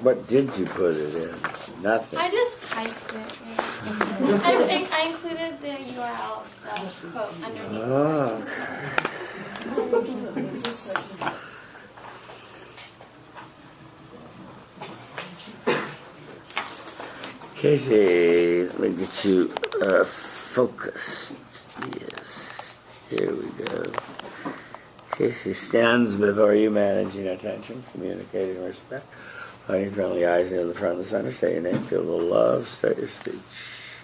What did you put it in? Nothing. I just typed it in. I included the URL, the quote, underneath. Oh. Casey, let me get you focused. Yes, there we go. Casey stands before you, managing attention, communicating respect, finding friendly eyes near the front of the center. Say your name, feel the love, start your speech.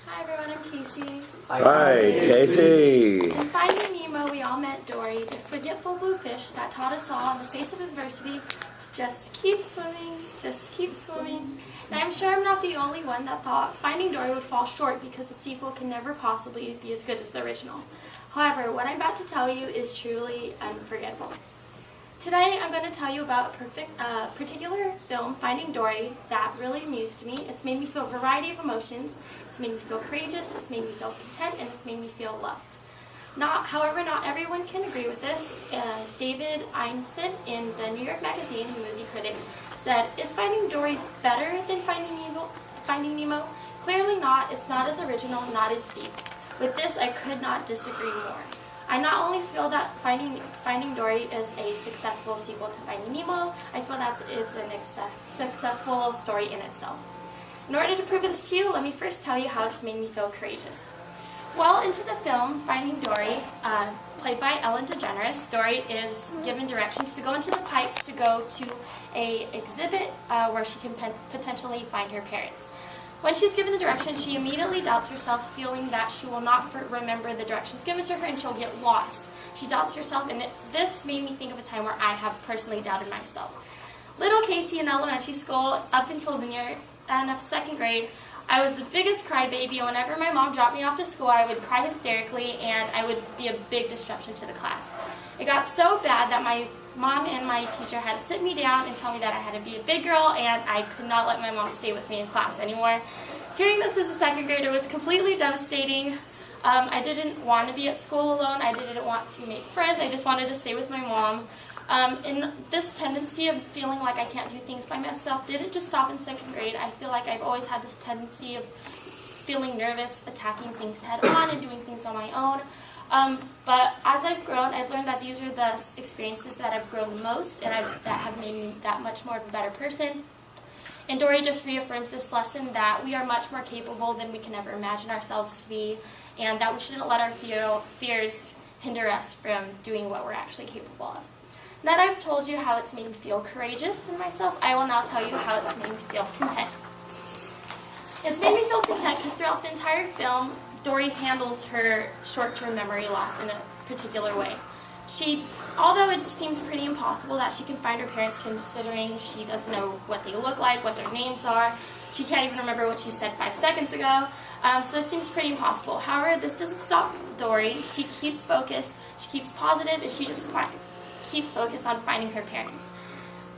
Hi everyone, I'm Casey. Hi, Casey. In Finding Nemo, we all met Dory, the forgetful blue fish that taught us all in the face of adversity to just keep swimming, just keep swimming. And I'm sure I'm not the only one that thought Finding Dory would fall short because the sequel can never possibly be as good as the original. However, what I'm about to tell you is truly unforgettable. Today, I'm going to tell you about a particular film, Finding Dory, that really amused me. It's made me feel a variety of emotions. It's made me feel courageous, it's made me feel content, and it's made me feel loved. However, not everyone can agree with this. David Einstein, in the New York Magazine, a movie critic, said, "Is Finding Dory better than Finding Nemo? Clearly not. It's not as original, not as deep." With this, I could not disagree more. I not only feel that Finding Dory is a successful sequel to Finding Nemo, I feel that it's a successful story in itself. In order to prove this to you, let me first tell you how it's made me feel courageous. Well into the film, Finding Dory, played by Ellen DeGeneres, Dory is given directions to go into the pipes to go to an exhibit where she can potentially find her parents. When she's given the directions, she immediately doubts herself, feeling that she will not remember the directions given to her and she'll get lost. She doubts herself, and this made me think of a time where I have personally doubted myself. Little Casey in elementary school, up until the end of second grade, I was the biggest crybaby, and whenever my mom dropped me off to school, I would cry hysterically, and I would be a big disruption to the class. It got so bad that my mom and my teacher had to sit me down and tell me that I had to be a big girl, and I could not let my mom stay with me in class anymore. Hearing this as a second grader was completely devastating. I didn't want to be at school alone. I didn't want to make friends. I just wanted to stay with my mom. And this tendency of feeling like I can't do things by myself didn't just stop in second grade. I feel like I've always had this tendency of feeling nervous, attacking things head on, and doing things on my own. But as I've grown, I've learned that these are the experiences that I've grown the most and that have made me that much more of a better person. And Dory just reaffirms this lesson that we are much more capable than we can ever imagine ourselves to be, and that we shouldn't let our fears hinder us from doing what we're actually capable of. Now that I've told you how it's made me feel courageous in myself, I will now tell you how it's made me feel content. It's made me feel content because throughout the entire film, Dory handles her short-term memory loss in a particular way. Although it seems pretty impossible that she can find her parents, considering she doesn't know what they look like, what their names are, she can't even remember what she said 5 seconds ago, so it seems pretty impossible. However, this doesn't stop Dory. She keeps focused, she keeps positive, and she just keeps focused on finding her parents.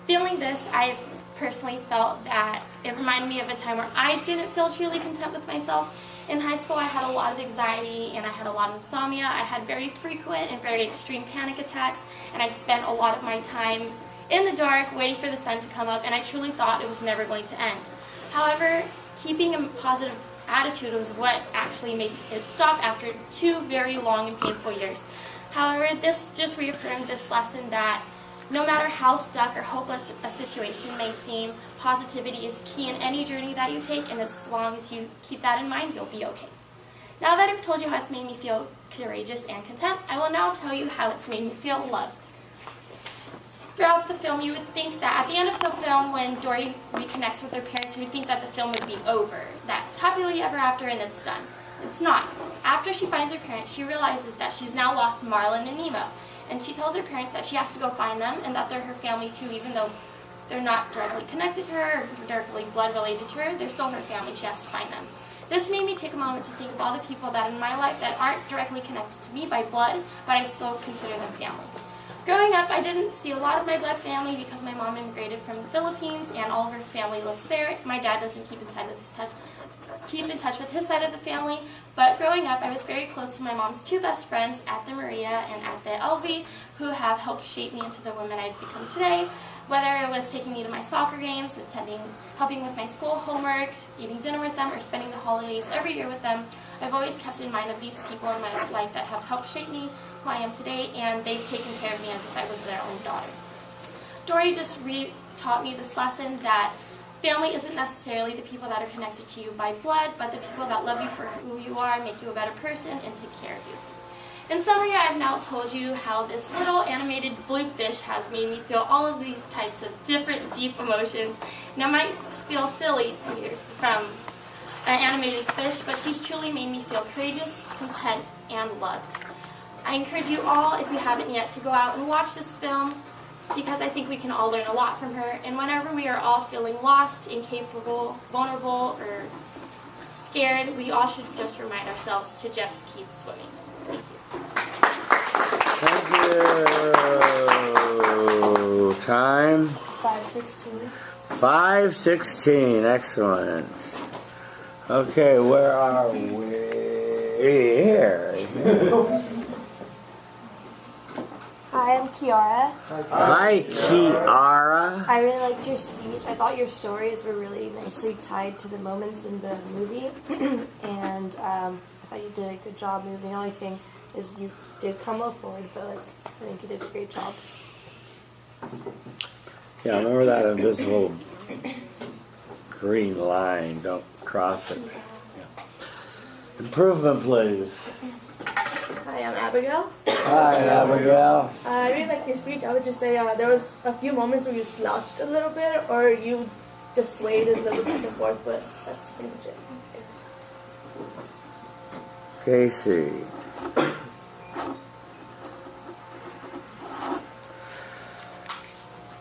Feeling this, I personally felt that it reminded me of a time where I didn't feel truly content with myself. In high school, I had a lot of anxiety and I had a lot of insomnia. I had very frequent and very extreme panic attacks, and I spent a lot of my time in the dark waiting for the sun to come up, and I truly thought it was never going to end. However, keeping a positive attitude was what actually made it stop after 2 very long and painful years. However, this just reaffirmed this lesson that no matter how stuck or hopeless a situation may seem, positivity is key in any journey that you take, and as long as you keep that in mind, you'll be okay. Now that I've told you how it's made me feel courageous and content, I will now tell you how it's made me feel loved. Throughout the film, you would think that at the end of the film, when Dory reconnects with her parents, you would think that the film would be over, that it's happily ever after and it's done. It's not. After she finds her parents, she realizes that she's now lost Marlin and Nemo. And she tells her parents that she has to go find them and that they're her family too, even though they're not directly connected to her or directly blood related to her, they're still her family. She has to find them. This made me take a moment to think of all the people that in my life that aren't directly connected to me by blood, but I still consider them family. Growing up, I didn't see a lot of my blood family because my mom immigrated from the Philippines and all of her family lives there. My dad doesn't keep in touch with his side of the family, but growing up I was very close to my mom's 2 best friends at the Maria and at the LV, who have helped shape me into the woman I've become today. Whether it was taking me to my soccer games, helping with my school homework, eating dinner with them, or spending the holidays every year with them, I've always kept in mind of these people in my life that have helped shape me who I am today, and they've taken care of me as if I was their own daughter. Dory just taught me this lesson that family isn't necessarily the people that are connected to you by blood, but the people that love you for who you are, make you a better person, and take care of you. In summary, I have now told you how this little animated blue fish has made me feel all of these types of different deep emotions. Now, it might feel silly to you from an animated fish, but she's truly made me feel courageous, content, and loved. I encourage you all, if you haven't yet, to go out and watch this film, because I think we can all learn a lot from her. And whenever we are all feeling lost, incapable, vulnerable, or scared, we all should just remind ourselves to just keep swimming. Thank you. Thank you. Time? 5:16. 5:16. Excellent. Okay, where are we? Here. Hi, I'm Kiara. Hi, Kiara. I really liked your speech. I thought your stories were really nicely tied to the moments in the movie, and I thought you did a good job moving. The only thing is you did come up forward, but I think you did a great job. Yeah, remember that invisible green line. Don't cross it. Yeah. Improvement, please. Hi, I'm Abigail. Hi, Abigail. I really liked your speech. I would just say there was a few moments where you slouched a little bit, or you just swayed a little back and forth, but that's pretty much it. Casey.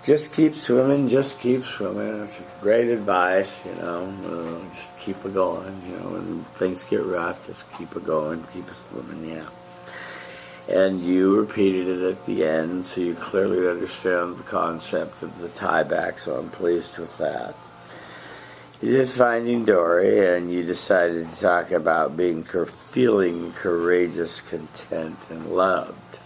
Just keep swimming, just keep swimming. It's great advice, you know. Just keep it going, you know. When things get rough, just keep it going, keep it swimming, yeah. And you repeated it at the end, so you clearly understand the concept of the tie back, so I'm pleased with that. You did Finding Dory, and you decided to talk about feeling courageous, content, and loved.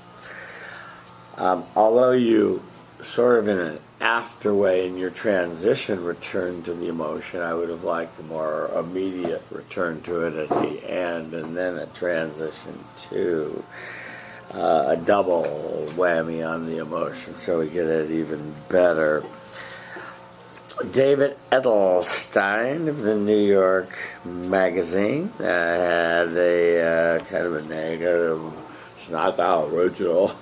Although you sort of in an after way in your transition return to the emotion, I would have liked a more immediate return to it at the end, and then a transition to a double whammy on the emotion, so we get it even better. David Edelstein of the New York Magazine had a kind of a negative, it's not that original.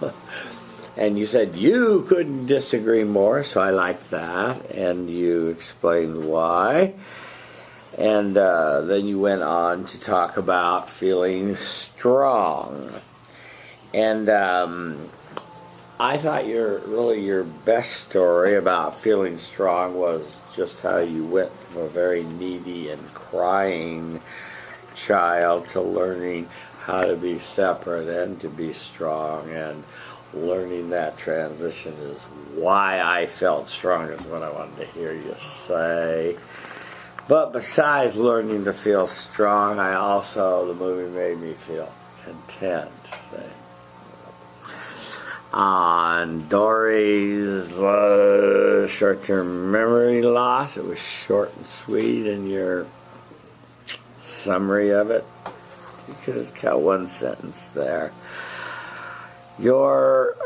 And you said you couldn't disagree more, so I liked that, and you explained why. And then you went on to talk about feeling strong. And I thought your best story about feeling strong was just how you went from a very needy and crying child to learning how to be separate and to be strong, and learning that transition is why I felt strong, is what I wanted to hear you say. But besides learning to feel strong, the movie made me feel content. On Dory's short-term memory loss, it was short and sweet in your summary of it. You could have cut one sentence there. Your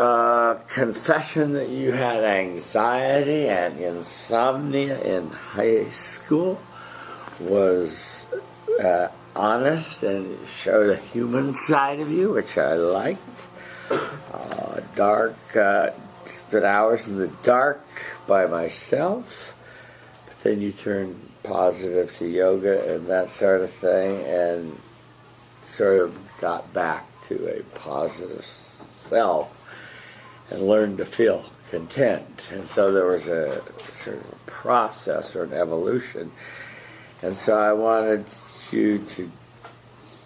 confession that you had anxiety and insomnia in high school was honest and showed a human side of you, which I liked. Spent hours in the dark by myself, but then you turned positive to yoga and that sort of thing, and sort of got back to a positive self and learned to feel content. And so there was a sort of a process or an evolution, and so I wanted you to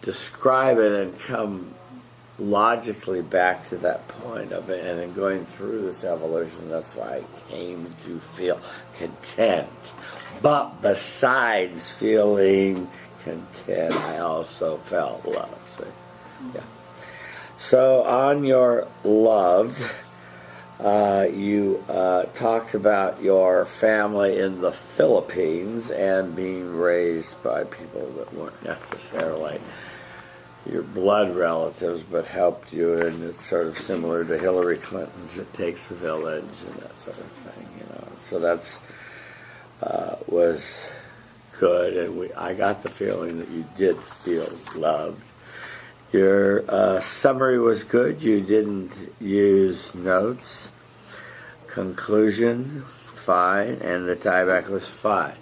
describe it and come logically back to that point of it, and in going through this evolution, that's why I came to feel content. But besides feeling content, I also felt love. So, yeah. So on your loved, You talked about your family in the Philippines and being raised by people that weren't necessarily your blood relatives, but helped you, and it's sort of similar to Hillary Clinton's "It Takes a Village" and that sort of thing, you know. So that's was good, and I got the feeling that you did feel loved. Your summary was good. You didn't use notes. Conclusion, fine, and the tieback was fine.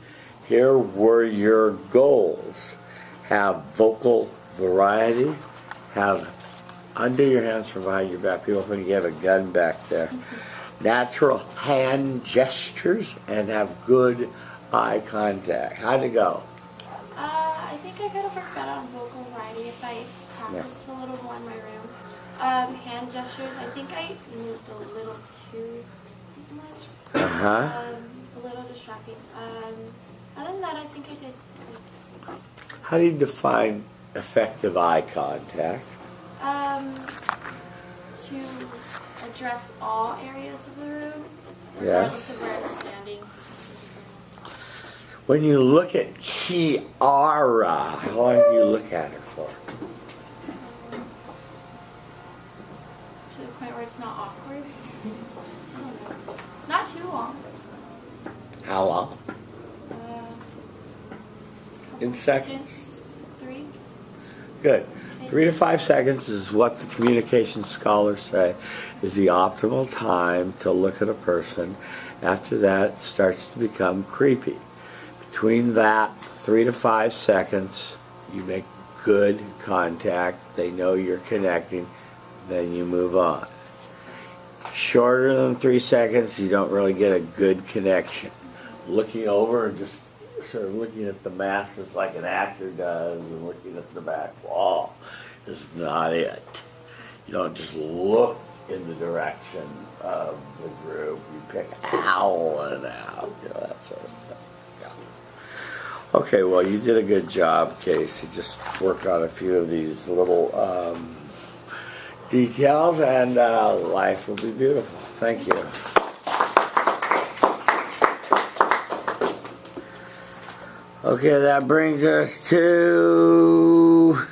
Here were your goals. Have vocal variety, have under your hands from behind your back. People think you have a gun back there. Natural hand gestures, and have good eye contact. How'd it go? I think I could have worked better on vocal variety if I practiced a little more in my room. Hand gestures, I think I moved a little too much. A little distracting. Other than that, I think I did good. How do you define effective eye contact? To address all areas of the room, Yes. regardless of where I'm standing. When you look at Kiara, how long do you look at her for? To the point where it's not awkward. I don't know. Not too long. How long? In seconds? 3. Good. 3 to 5 seconds is what the communication scholars say is the optimal time to look at a person. After that, it starts to become creepy. Between that 3 to 5 seconds, you make good contact. They know you're connecting. Then you move on. Shorter than 3 seconds, you don't really get a good connection. Looking over and just sort of looking at the masses like an actor does and looking at the back wall is not it. You don't just look in the direction of the group. You pick Alan out, you know, that sort of thing. Yeah. Okay, well, you did a good job, Casey. Just work on a few of these little details, and life will be beautiful. Thank you. Okay, that brings us to